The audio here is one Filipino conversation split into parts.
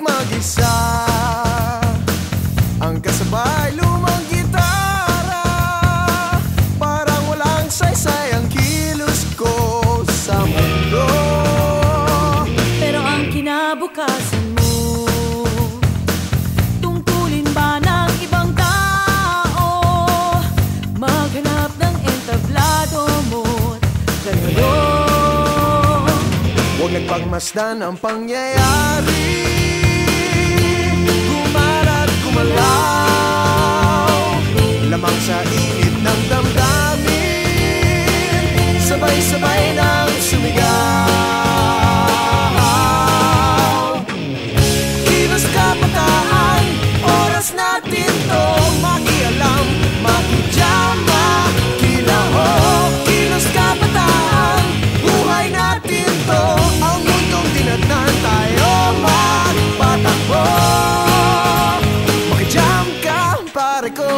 mag-isa. Ang kasabay lumang gitara, parang walang saysay ang kilos ko sa mundo. Pero ang kinabukasan mo, tungkulin ba ng ibang tao? Maghanap ng entablado mo't kalaro. Huwag nagpagmasdan ang pangyayari, gumalat gumalaw, lamang sa init ng damdamin, sabay-sabay nang sumigaw. Kilos kabataan, oras natin to makialam, makijama, kilaho. Kilos kabataan, buhay natin to, ang mundong dinatnan tayo magpatakbo. Makijam ka, pare ko.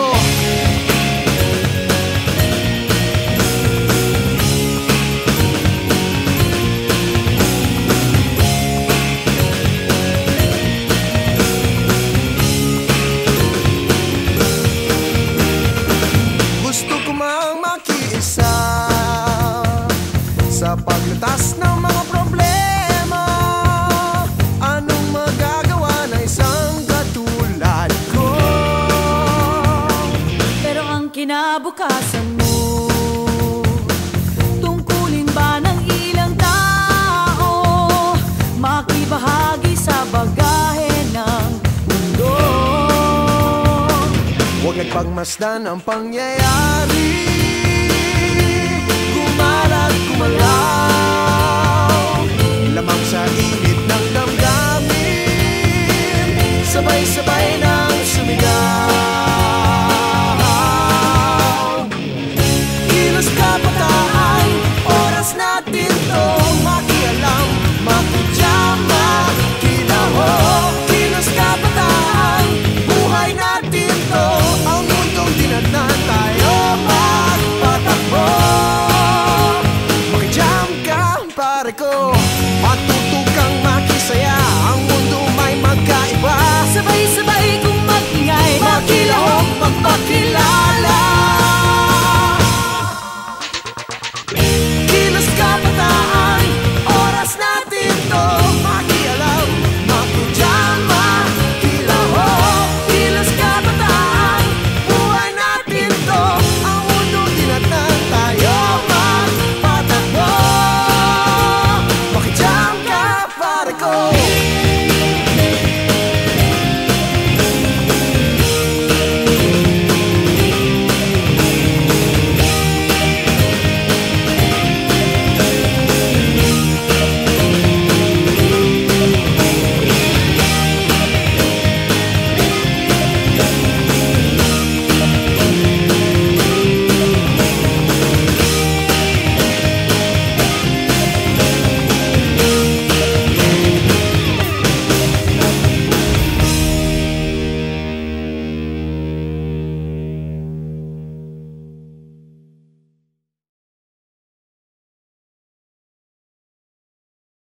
Gusto ko mang makiisa sa paglutas ng mga problema. Anong magagawa na isang katulad ko? Pero ang kinabukasan mo, tungkulin ba ng ilang tao? Makibahagi sa bagahe ng mundo. Huwag nagpagmasdan ang pangyayari, gumalat gumalaw, lamang sa init ng damdamin, sabay-sabay na